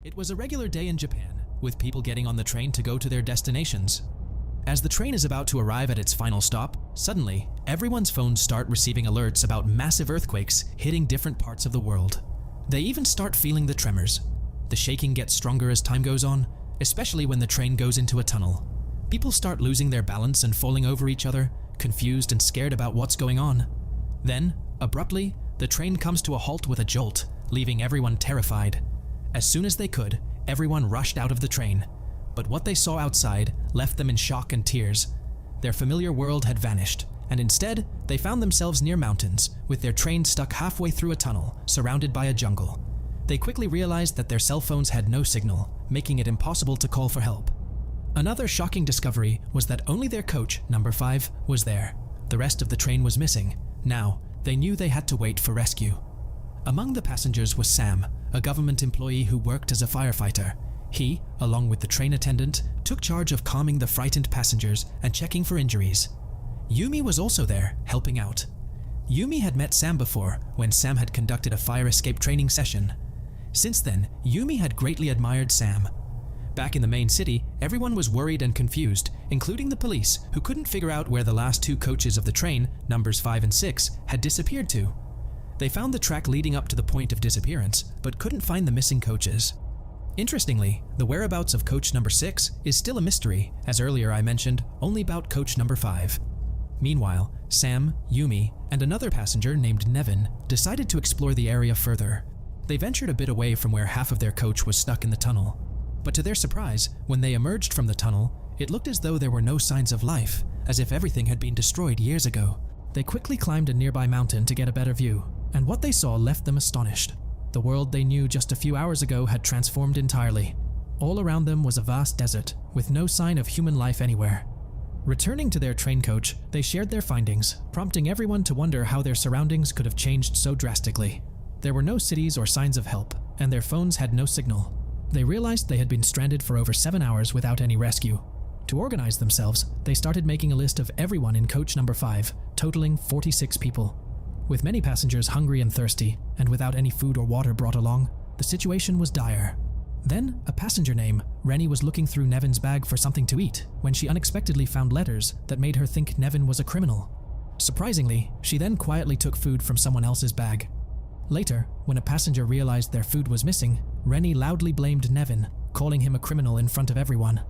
It was a regular day in Japan, with people getting on the train to go to their destinations. As the train is about to arrive at its final stop, suddenly, everyone's phones start receiving alerts about massive earthquakes hitting different parts of the world. They even start feeling the tremors. The shaking gets stronger as time goes on, especially when the train goes into a tunnel. People start losing their balance and falling over each other, confused and scared about what's going on. Then, abruptly, the train comes to a halt with a jolt, leaving everyone terrified. As soon as they could, everyone rushed out of the train. But what they saw outside left them in shock and tears. Their familiar world had vanished, and instead, they found themselves near mountains, with their train stuck halfway through a tunnel, surrounded by a jungle. They quickly realized that their cell phones had no signal, making it impossible to call for help. Another shocking discovery was that only their coach, number 5, was there. The rest of the train was missing. Now, they knew they had to wait for rescue. Among the passengers was Sam, a government employee who worked as a firefighter. He, along with the train attendant, took charge of calming the frightened passengers and checking for injuries. Yumi was also there, helping out. Yumi had met Sam before, when Sam had conducted a fire escape training session. Since then, Yumi had greatly admired Sam. Back in the main city, everyone was worried and confused, including the police, who couldn't figure out where the last 2 coaches of the train, numbers 5 and 6, had disappeared to. They found the track leading up to the point of disappearance, but couldn't find the missing coaches. Interestingly, the whereabouts of coach number 6 is still a mystery, as earlier I mentioned only about coach number 5. Meanwhile, Sam, Yumi, and another passenger named Nevin decided to explore the area further. They ventured a bit away from where half of their coach was stuck in the tunnel. But to their surprise, when they emerged from the tunnel, it looked as though there were no signs of life, as if everything had been destroyed years ago. They quickly climbed a nearby mountain to get a better view, and what they saw left them astonished. The world they knew just a few hours ago had transformed entirely. All around them was a vast desert, with no sign of human life anywhere. Returning to their train coach, they shared their findings, prompting everyone to wonder how their surroundings could have changed so drastically. There were no cities or signs of help, and their phones had no signal. They realized they had been stranded for over 7 hours without any rescue. To organize themselves, they started making a list of everyone in coach number 5, totaling 46 people. With many passengers hungry and thirsty, and without any food or water brought along, the situation was dire. Then, a passenger named Rennie was looking through Nevin's bag for something to eat when she unexpectedly found letters that made her think Nevin was a criminal. Surprisingly, she then quietly took food from someone else's bag. Later, when a passenger realized their food was missing, Rennie loudly blamed Nevin, calling him a criminal in front of everyone.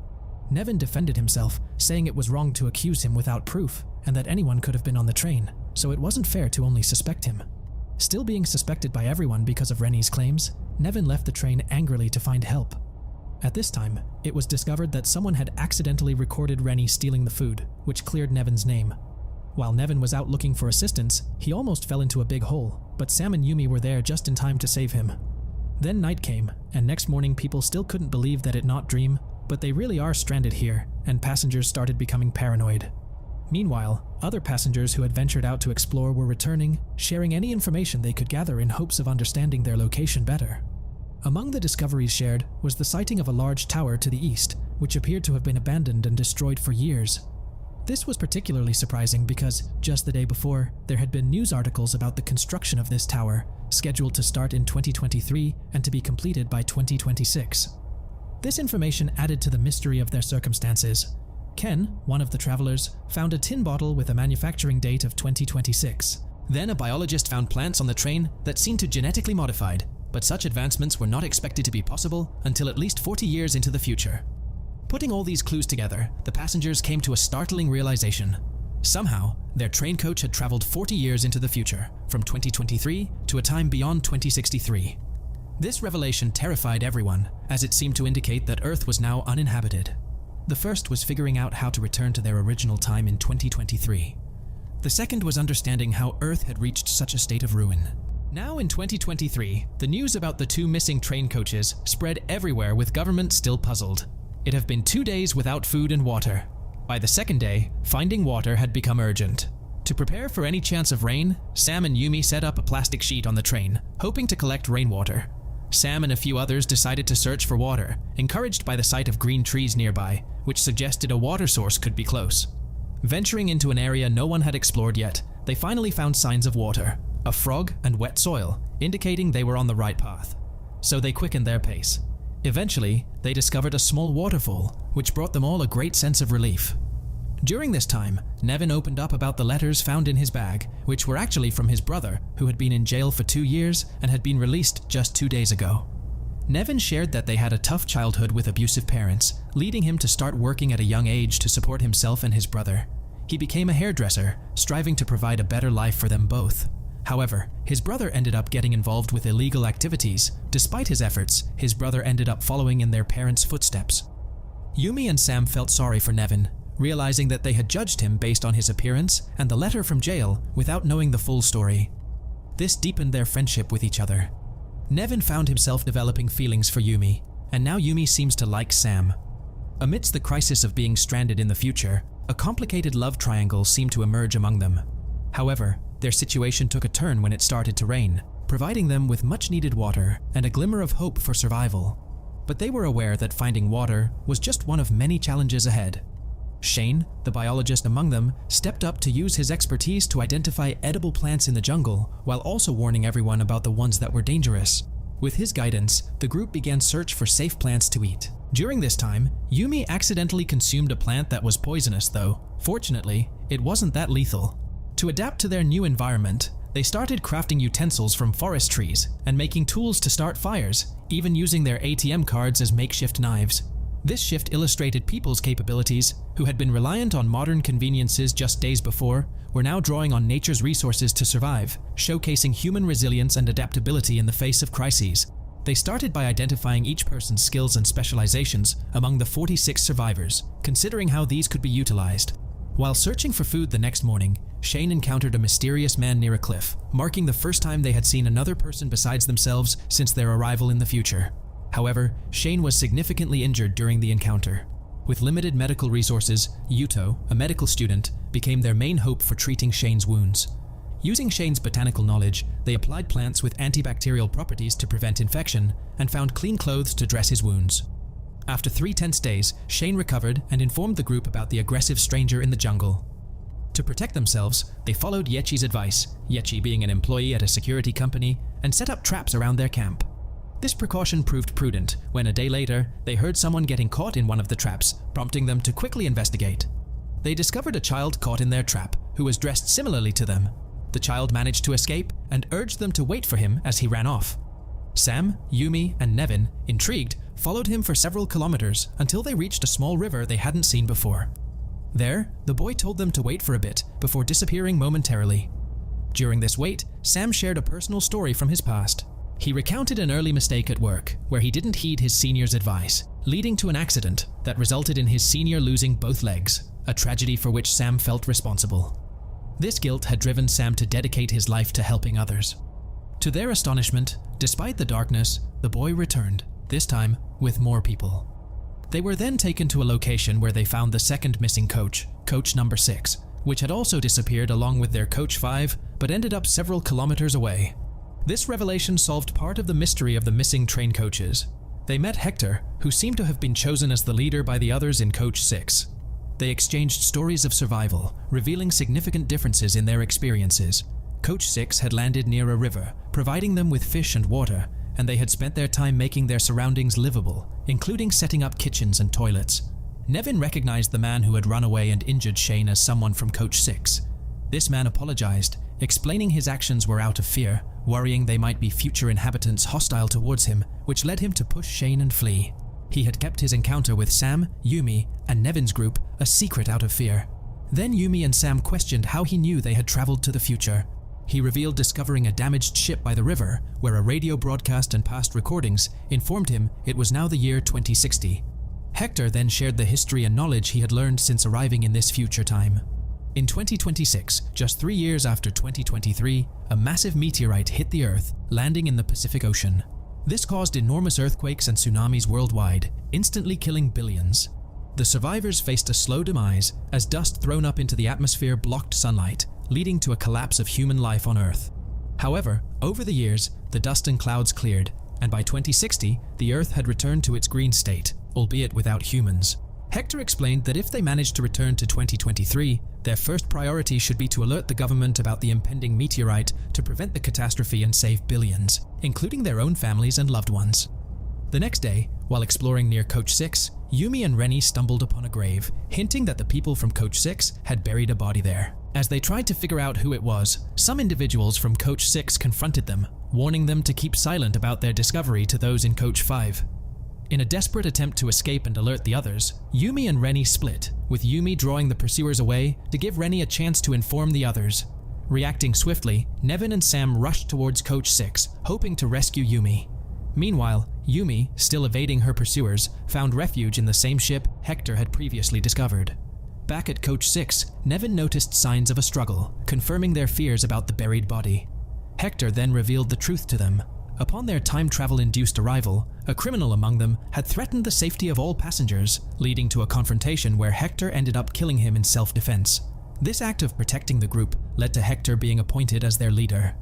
Nevin defended himself, saying it was wrong to accuse him without proof, and that anyone could have been on the train, so it wasn't fair to only suspect him. Still being suspected by everyone because of Rennie's claims, Nevin left the train angrily to find help. At this time, it was discovered that someone had accidentally recorded Rennie stealing the food, which cleared Nevin's name. While Nevin was out looking for assistance, he almost fell into a big hole, but Sam and Yumi were there just in time to save him. Then night came, and next morning people still couldn't believe that it not dream, but they really are stranded here, and passengers started becoming paranoid. Meanwhile, other passengers who had ventured out to explore were returning, sharing any information they could gather in hopes of understanding their location better. Among the discoveries shared was the sighting of a large tower to the east, which appeared to have been abandoned and destroyed for years. This was particularly surprising because, just the day before, there had been news articles about the construction of this tower, scheduled to start in 2023 and to be completed by 2026. This information added to the mystery of their circumstances. Ken, one of the travelers, found a tin bottle with a manufacturing date of 2026. Then a biologist found plants on the train that seemed to genetically modified, but such advancements were not expected to be possible until at least 40 years into the future. Putting all these clues together, the passengers came to a startling realization. Somehow, their train coach had traveled 40 years into the future, from 2023 to a time beyond 2063. This revelation terrified everyone, as it seemed to indicate that Earth was now uninhabited. The first was figuring out how to return to their original time in 2023. The second was understanding how Earth had reached such a state of ruin. Now in 2023, the news about the 2 missing train coaches spread everywhere, with government still puzzled. It had been 2 days without food and water. By the second day, finding water had become urgent. To prepare for any chance of rain, Sam and Yumi set up a plastic sheet on the train, hoping to collect rainwater. Sam and a few others decided to search for water, encouraged by the sight of green trees nearby, which suggested a water source could be close. Venturing into an area no one had explored yet, they finally found signs of water, a frog and wet soil, indicating they were on the right path. So they quickened their pace. Eventually, they discovered a small waterfall, which brought them all a great sense of relief. During this time, Nevin opened up about the letters found in his bag, which were actually from his brother, who had been in jail for 2 years and had been released just 2 days ago. Nevin shared that they had a tough childhood with abusive parents, leading him to start working at a young age to support himself and his brother. He became a hairdresser, striving to provide a better life for them both. However, his brother ended up getting involved with illegal activities. Despite his efforts, his brother ended up following in their parents' footsteps. Yumi and Sam felt sorry for Nevin, realizing that they had judged him based on his appearance and the letter from jail without knowing the full story. This deepened their friendship with each other. Nevin found himself developing feelings for Yumi, and now Yumi seems to like Sam. Amidst the crisis of being stranded in the future, a complicated love triangle seemed to emerge among them. However, their situation took a turn when it started to rain, providing them with much-needed water and a glimmer of hope for survival. But they were aware that finding water was just one of many challenges ahead. Shane, the biologist among them, stepped up to use his expertise to identify edible plants in the jungle, while also warning everyone about the ones that were dangerous. With his guidance, the group began search for safe plants to eat. During this time, Yumi accidentally consumed a plant that was poisonous though. Fortunately, it wasn't that lethal. To adapt to their new environment, they started crafting utensils from forest trees and making tools to start fires, even using their ATM cards as makeshift knives. This shift illustrated people's capabilities, who had been reliant on modern conveniences just days before, were now drawing on nature's resources to survive, showcasing human resilience and adaptability in the face of crises. They started by identifying each person's skills and specializations among the 46 survivors, considering how these could be utilized. While searching for food the next morning, Shane encountered a mysterious man near a cliff, marking the first time they had seen another person besides themselves since their arrival in the future. However, Shane was significantly injured during the encounter. With limited medical resources, Yuto, a medical student, became their main hope for treating Shane's wounds. Using Shane's botanical knowledge, they applied plants with antibacterial properties to prevent infection and found clean clothes to dress his wounds. After 3 tense days, Shane recovered and informed the group about the aggressive stranger in the jungle. To protect themselves, they followed Yechi's advice, Yechi being an employee at a security company, and set up traps around their camp. This precaution proved prudent when a day later, they heard someone getting caught in one of the traps, prompting them to quickly investigate. They discovered a child caught in their trap who was dressed similarly to them. The child managed to escape and urged them to wait for him as he ran off. Sam, Yumi, and Nevin, intrigued, followed him for several kilometers until they reached a small river they hadn't seen before. There, the boy told them to wait for a bit before disappearing momentarily. During this wait, Sam shared a personal story from his past. He recounted an early mistake at work where he didn't heed his senior's advice, leading to an accident that resulted in his senior losing both legs, a tragedy for which Sam felt responsible. This guilt had driven Sam to dedicate his life to helping others. To their astonishment, despite the darkness, the boy returned, this time with more people. They were then taken to a location where they found the second missing coach, coach number 6, which had also disappeared along with their coach 5, but ended up several kilometers away. This revelation solved part of the mystery of the missing train coaches. They met Hector, who seemed to have been chosen as the leader by the others in coach 6. They exchanged stories of survival, revealing significant differences in their experiences. Coach 6 had landed near a river, providing them with fish and water, and they had spent their time making their surroundings livable, including setting up kitchens and toilets. Nevin recognized the man who had run away and injured Shane as someone from coach 6. This man apologized, explaining his actions were out of fear, worrying they might be future inhabitants hostile towards him, which led him to push Shane and flee. He had kept his encounter with Sam, Yumi, and Nevin's group a secret out of fear. Then Yumi and Sam questioned how he knew they had traveled to the future. He revealed discovering a damaged ship by the river, where a radio broadcast and past recordings informed him it was now the year 2060. Hector then shared the history and knowledge he had learned since arriving in this future time. In 2026, just 3 years after 2023, a massive meteorite hit the Earth, landing in the Pacific Ocean. This caused enormous earthquakes and tsunamis worldwide, instantly killing billions. The survivors faced a slow demise as dust thrown up into the atmosphere blocked sunlight, leading to a collapse of human life on Earth. However, over the years, the dust and clouds cleared, and by 2060, the Earth had returned to its green state, albeit without humans. Hector explained that if they managed to return to 2023, their first priority should be to alert the government about the impending meteorite to prevent the catastrophe and save billions, including their own families and loved ones. The next day, while exploring near Coach 6, Yumi and Rennie stumbled upon a grave, hinting that the people from Coach 6 had buried a body there. As they tried to figure out who it was, some individuals from Coach 6 confronted them, warning them to keep silent about their discovery to those in Coach 5. In a desperate attempt to escape and alert the others, Yumi and Rennie split, with Yumi drawing the pursuers away to give Rennie a chance to inform the others. Reacting swiftly, Nevin and Sam rushed towards Coach 6, hoping to rescue Yumi. Meanwhile, Yumi, still evading her pursuers, found refuge in the same ship Hector had previously discovered. Back at Coach 6, Nevin noticed signs of a struggle, confirming their fears about the buried body. Hector then revealed the truth to them. Upon their time travel-induced arrival, a criminal among them had threatened the safety of all passengers, leading to a confrontation where Hector ended up killing him in self-defense. This act of protecting the group led to Hector being appointed as their leader.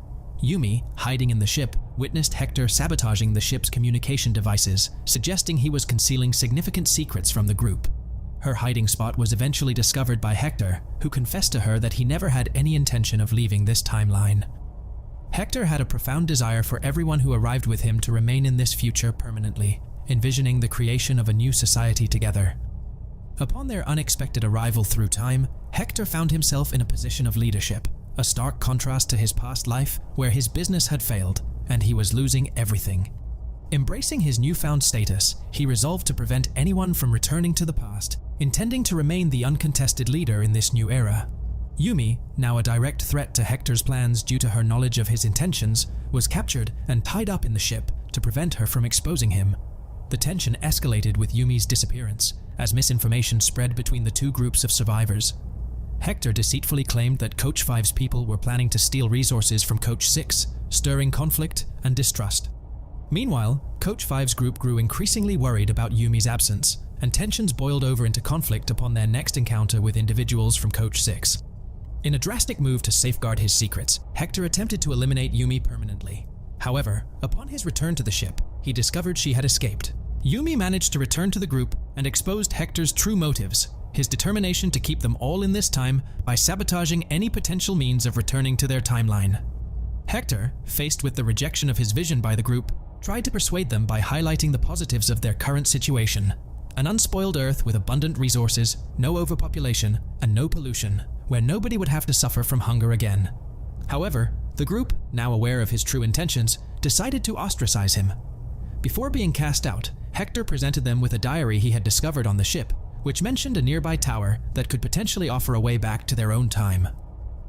Yumi, hiding in the ship, witnessed Hector sabotaging the ship's communication devices, suggesting he was concealing significant secrets from the group. Her hiding spot was eventually discovered by Hector, who confessed to her that he never had any intention of leaving this timeline. Hector had a profound desire for everyone who arrived with him to remain in this future permanently, envisioning the creation of a new society together. Upon their unexpected arrival through time, Hector found himself in a position of leadership, a stark contrast to his past life where his business had failed and he was losing everything. Embracing his newfound status, he resolved to prevent anyone from returning to the past, intending to remain the uncontested leader in this new era. Yumi, now a direct threat to Hector's plans due to her knowledge of his intentions, was captured and tied up in the ship to prevent her from exposing him. The tension escalated with Yumi's disappearance, as misinformation spread between the two groups of survivors. Hector deceitfully claimed that Coach 5's people were planning to steal resources from Coach 6, stirring conflict and distrust. Meanwhile, Coach 5's group grew increasingly worried about Yumi's absence, and tensions boiled over into conflict upon their next encounter with individuals from Coach 6. In a drastic move to safeguard his secrets, Hector attempted to eliminate Yumi permanently. However, upon his return to the ship, he discovered she had escaped. Yumi managed to return to the group and exposed Hector's true motives, his determination to keep them all in this time by sabotaging any potential means of returning to their timeline. Hector, faced with the rejection of his vision by the group, tried to persuade them by highlighting the positives of their current situation: an unspoiled Earth with abundant resources, no overpopulation, and no pollution, where nobody would have to suffer from hunger again. However, the group, now aware of his true intentions, decided to ostracize him. Before being cast out, Hector presented them with a diary he had discovered on the ship, which mentioned a nearby tower that could potentially offer a way back to their own time.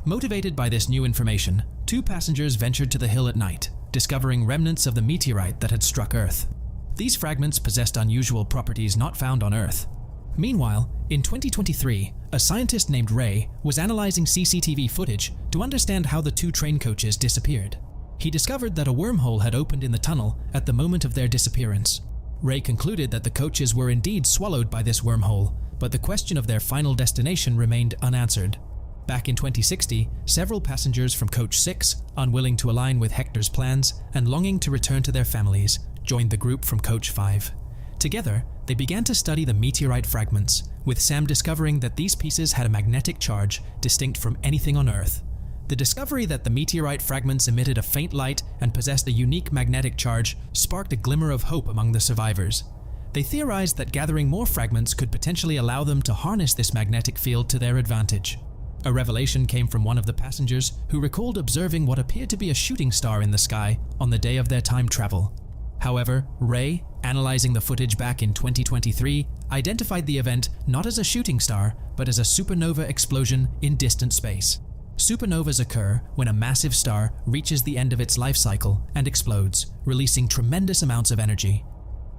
Motivated by this new information, two passengers ventured to the hill at night, discovering remnants of the meteorite that had struck Earth. These fragments possessed unusual properties not found on Earth. Meanwhile, in 2023, a scientist named Ray was analyzing CCTV footage to understand how the two train coaches disappeared. He discovered that a wormhole had opened in the tunnel at the moment of their disappearance. Ray concluded that the coaches were indeed swallowed by this wormhole, but the question of their final destination remained unanswered. Back in 2060, several passengers from Coach 6, unwilling to align with Hector's plans and longing to return to their families, joined the group from Coach 5. Together, they began to study the meteorite fragments, with Sam discovering that these pieces had a magnetic charge distinct from anything on Earth. The discovery that the meteorite fragments emitted a faint light and possessed a unique magnetic charge sparked a glimmer of hope among the survivors. They theorized that gathering more fragments could potentially allow them to harness this magnetic field to their advantage. A revelation came from one of the passengers who recalled observing what appeared to be a shooting star in the sky on the day of their time travel. However, Ray, analyzing the footage back in 2023, identified the event not as a shooting star, but as a supernova explosion in distant space. Supernovas occur when a massive star reaches the end of its life cycle and explodes, releasing tremendous amounts of energy.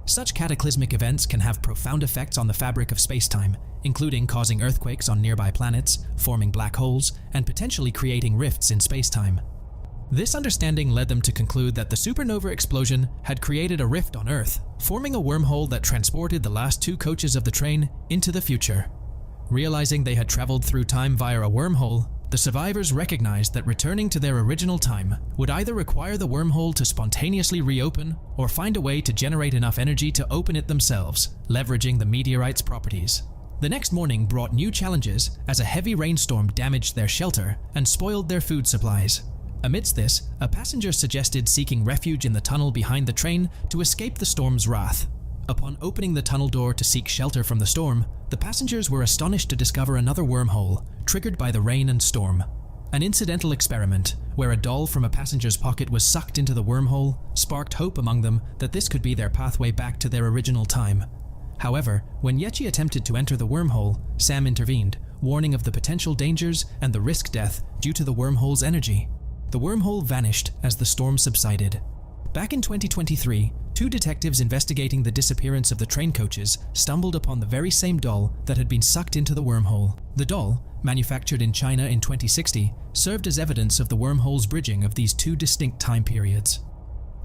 Such cataclysmic events can have profound effects on the fabric of spacetime, including causing earthquakes on nearby planets, forming black holes, and potentially creating rifts in spacetime. This understanding led them to conclude that the supernova explosion had created a rift on Earth, forming a wormhole that transported the last two coaches of the train into the future. Realizing they had traveled through time via a wormhole, the survivors recognized that returning to their original time would either require the wormhole to spontaneously reopen or find a way to generate enough energy to open it themselves, leveraging the meteorite's properties. The next morning brought new challenges as a heavy rainstorm damaged their shelter and spoiled their food supplies. Amidst this, a passenger suggested seeking refuge in the tunnel behind the train to escape the storm's wrath. Upon opening the tunnel door to seek shelter from the storm, the passengers were astonished to discover another wormhole, triggered by the rain and storm. An incidental experiment, where a doll from a passenger's pocket was sucked into the wormhole, sparked hope among them that this could be their pathway back to their original time. However, when Yechi attempted to enter the wormhole, Sam intervened, warning of the potential dangers and the risk death due to the wormhole's energy. The wormhole vanished as the storm subsided. Back in 2023, 2 detectives investigating the disappearance of the train coaches stumbled upon the very same doll that had been sucked into the wormhole. The doll, manufactured in China in 2060, served as evidence of the wormhole's bridging of these 2 distinct time periods.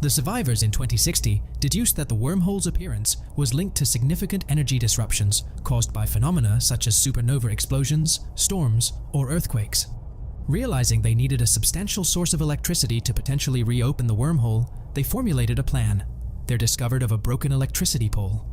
The survivors in 2060 deduced that the wormhole's appearance was linked to significant energy disruptions caused by phenomena such as supernova explosions, storms, or earthquakes. Realizing they needed a substantial source of electricity to potentially reopen the wormhole, they formulated a plan. They discovered of a broken electricity pole.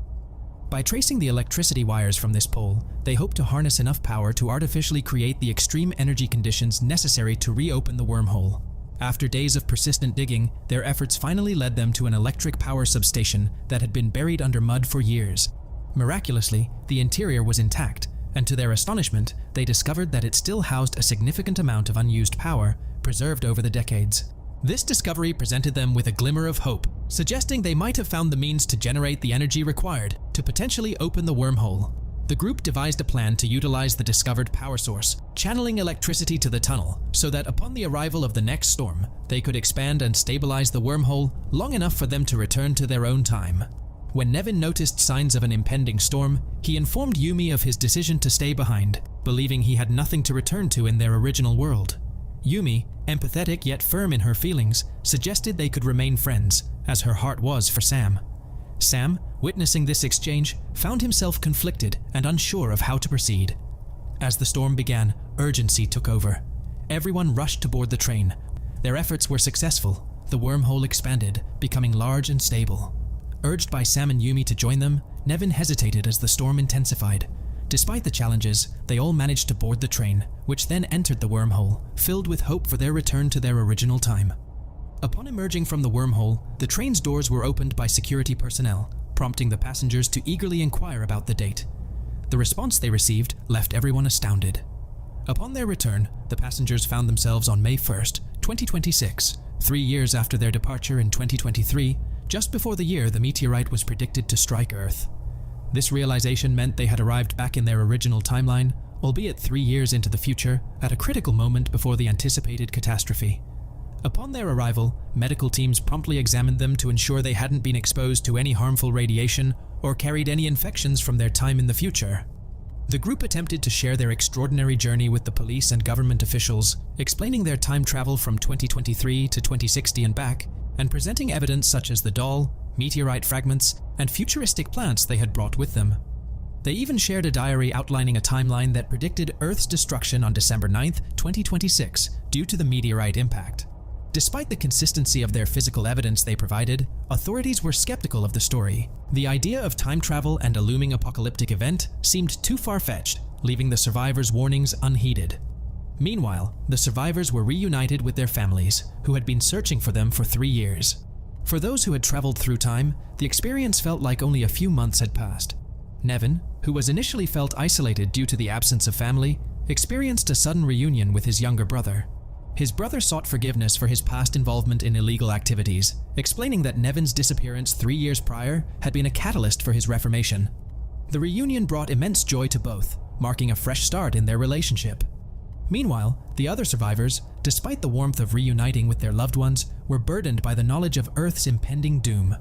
By tracing the electricity wires from this pole, they hoped to harness enough power to artificially create the extreme energy conditions necessary to reopen the wormhole. After days of persistent digging, their efforts finally led them to an electric power substation that had been buried under mud for years. Miraculously, the interior was intact, and to their astonishment, they discovered that it still housed a significant amount of unused power, preserved over the decades. This discovery presented them with a glimmer of hope, suggesting they might have found the means to generate the energy required to potentially open the wormhole. The group devised a plan to utilize the discovered power source, channeling electricity to the tunnel, so that upon the arrival of the next storm, they could expand and stabilize the wormhole long enough for them to return to their own time. When Nevin noticed signs of an impending storm, he informed Yumi of his decision to stay behind, believing he had nothing to return to in their original world. Yumi, empathetic yet firm in her feelings, suggested they could remain friends, as her heart was for Sam. Sam, witnessing this exchange, found himself conflicted and unsure of how to proceed. As the storm began, urgency took over. Everyone rushed to board the train. Their efforts were successful. The wormhole expanded, becoming large and stable. Urged by Sam and Yumi to join them, Nevin hesitated as the storm intensified. Despite the challenges, they all managed to board the train, which then entered the wormhole, filled with hope for their return to their original time. Upon emerging from the wormhole, the train's doors were opened by security personnel, prompting the passengers to eagerly inquire about the date. The response they received left everyone astounded. Upon their return, the passengers found themselves on May 1st, 2026, 3 years after their departure in 2023, just before the year the meteorite was predicted to strike Earth. This realization meant they had arrived back in their original timeline, albeit 3 years into the future, at a critical moment before the anticipated catastrophe. Upon their arrival, medical teams promptly examined them to ensure they hadn't been exposed to any harmful radiation or carried any infections from their time in the future. The group attempted to share their extraordinary journey with the police and government officials, explaining their time travel from 2023 to 2060 and back, and presenting evidence such as the doll, meteorite fragments, and futuristic plants they had brought with them. They even shared a diary outlining a timeline that predicted Earth's destruction on December 9th, 2026, due to the meteorite impact. Despite the consistency of their physical evidence they provided, authorities were skeptical of the story. The idea of time travel and a looming apocalyptic event seemed too far-fetched, leaving the survivors' warnings unheeded. Meanwhile, the survivors were reunited with their families, who had been searching for them for 3 years. For those who had traveled through time, the experience felt like only a few months had passed. Nevin, who was initially felt isolated due to the absence of family, experienced a sudden reunion with his younger brother. His brother sought forgiveness for his past involvement in illegal activities, explaining that Nevin's disappearance 3 years prior had been a catalyst for his reformation. The reunion brought immense joy to both, marking a fresh start in their relationship. Meanwhile, the other survivors, despite the warmth of reuniting with their loved ones, were burdened by the knowledge of Earth's impending doom.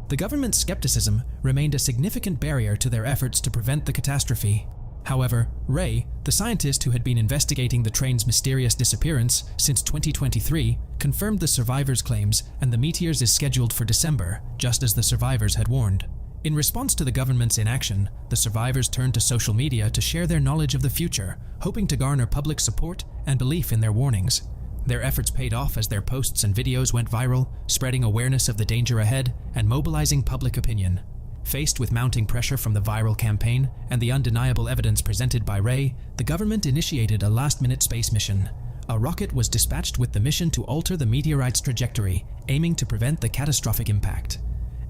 The government's skepticism remained a significant barrier to their efforts to prevent the catastrophe. However, Ray, the scientist who had been investigating the train's mysterious disappearance since 2023, confirmed the survivors' claims, and the meteors is scheduled for December, just as the survivors had warned. In response to the government's inaction, the survivors turned to social media to share their knowledge of the future, hoping to garner public support and belief in their warnings. Their efforts paid off as their posts and videos went viral, spreading awareness of the danger ahead and mobilizing public opinion. Faced with mounting pressure from the viral campaign and the undeniable evidence presented by Ray, the government initiated a last-minute space mission. a rocket was dispatched with the mission to alter the meteorite's trajectory, aiming to prevent the catastrophic impact.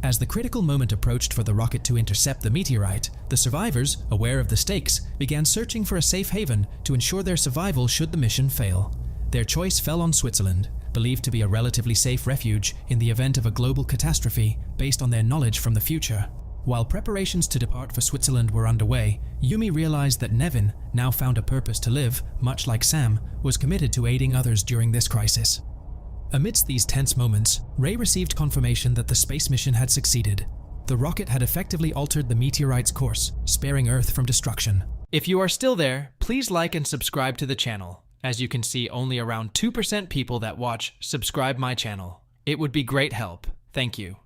As the critical moment approached for the rocket to intercept the meteorite, the survivors, aware of the stakes, began searching for a safe haven to ensure their survival should the mission fail. Their choice fell on Switzerland, believed to be a relatively safe refuge in the event of a global catastrophe based on their knowledge from the future. While preparations to depart for Switzerland were underway, Yumi realized that Nevin, now found a purpose to live, much like Sam, was committed to aiding others during this crisis. Amidst these tense moments, Ray received confirmation that the space mission had succeeded. The rocket had effectively altered the meteorite's course, sparing Earth from destruction. If you are still there, please like and subscribe to the channel. As you can see, only around 2% people that watch subscribe my channel. It would be great help. Thank you.